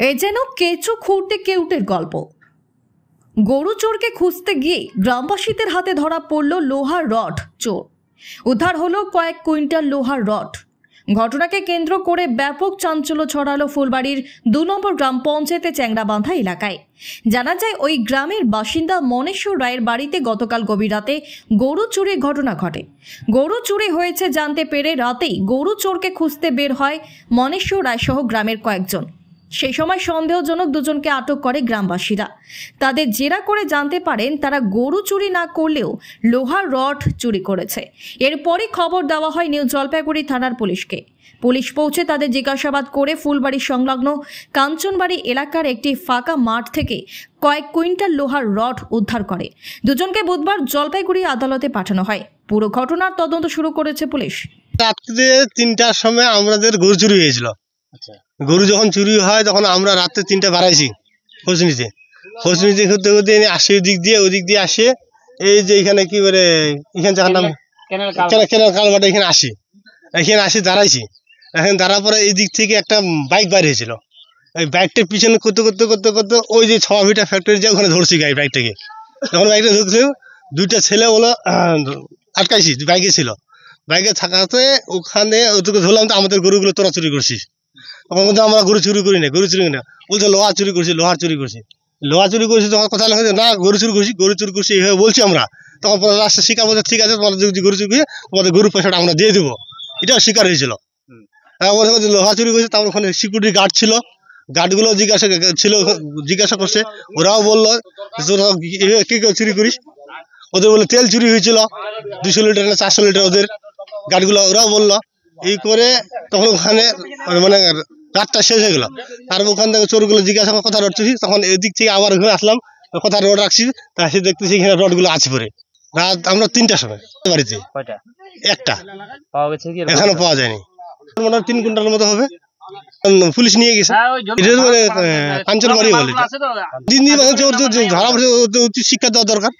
এ যেন কেঁচো খুঁড়তে কেউটের গল্প। গরু চোরকে খুঁজতে গিয়ে গ্রামবাসীদের হাতে ধরা পড়ল লোহার রড চোর। উদ্ধার হলো কয়েক কুইন্টাল লোহার রড। ঘটনাকে কেন্দ্র করে ব্যাপক চাঞ্চল্য ছড়ালো ফুলবাড়ির 2 নম্বর গ্রাম পঞ্চায়েতে চ্যাংড়াবান্ধা এলাকায়। জানা যায় ওই গ্রামের বাসিন্দা মনেশ্বর রায়ের বাড়িতে গতকাল গভীর রাতে গরু চুরির ঘটনা ঘটে। গরু চুরি হয়েছে জানতে পেরে রাতেই গরু চোরকে খুঁজতে বের হয় মনেশ্বর রায় সহ গ্রামের কয়েকজন। সেই সময় সন্দেহজনক দুজনকে আটক করে গ্রামবাসীরা। তাদের জেরা করে জানতে পারেন তারা গরু চুরি না করলেও লোহার রড চুরি করেছে। এরপরই খবর দেওয়া হয় নিউ জলপাইগুড়ি থানার পুলিশকে। পুলিশ পৌঁছে তাদের জিজ্ঞাসাবাদ করে ফুলবাড়ি সংলগ্ন কাঞ্চনবাড়ি এলাকার একটি ফাঁকা মাঠ থেকে কয়েক কুইন্টাল লোহার রড উদ্ধার করে। দুজনকে বুধবার জলপাইগুড়ি আদালতে পাঠানো হয়। পুরো ঘটনার তদন্ত শুরু করেছে পুলিশ। রাত্রে 3টার সময় আমাদের গরু চুরি হয়েছিল। গরু যখন চুরি হয় তখন আমরা রাত্রে 3টা বাড়াইছি খোঁজ নিতে করতে করতে আসে ওদিক দিয়ে আসে এই যে এখানে কি বলে এখানে যার নাম কেনাল কালবাটা এখানে আসি দাঁড়াইছি। এখন দাঁড়ার পরে এই দিক থেকে একটা বাইক বাইর হয়েছিল। ওই বাইকটার পিছনে করতে করতে করতে করতে ওই যে 6 ভিটা ফ্যাক্টরি যে ওখানে ধরছি বাইকটাকে। যখন বাইকটা ধরছে 2টা ছেলে বলো আটকাইছি, বাইকে ছিল। বাইকে থাকাতে ওখানে ওদেরকে ধরলাম তো আমাদের গরুগুলো তোরা চুরি করছিস। তখন কিন্তু আমরা গরু চুরি করি না বলছে লোহা চুরি করছি তখন কথা লাগে না গরু চুরি করছি এইভাবে বলছি আমরা। তখন পরে রাস্তা শিকার বলছে ঠিক আছে তোমাদের যদি গরু চুরি করে তোমাদের গরুর পয়সাটা আমরা দিয়ে দেবো, এটাও শিকার হয়েছিল। লোহা চুরি করেছে। তারপর ওখানে সিকিউরিটি গার্ড ছিল, গার্ডগুলো জিজ্ঞাসা করছে। ওরাও বললো তোরা কি চুরি করিস। ওদের বলে তেল চুরি হয়েছিল 200 লিটার না 400 লিটার ওদের গার্ডগুলো, ওরাও বললো। এই করে তখন ওখানে মানে রাতটা শেষ হয়ে গেল। তারপর ওখান থেকে চোরগুলো জিজ্ঞাসা কথা রড চুরি। তখন এদিক থেকে আবার ঘুরে আসলাম, কথা রড রাখছি, তা সে দেখতেছি এখানে রডগুলো আছে পরে। রাত আমরা 3টার সময় বাড়িতে একটা এখনো পাওয়া যায়নি। মনে হয় 3 কুইন্টালের মতো হবে। পুলিশ নিয়ে গেছে। কাঞ্চনবাড়ি বলে দিন ধরা পড়ছে, শিক্ষা দেওয়া দরকার।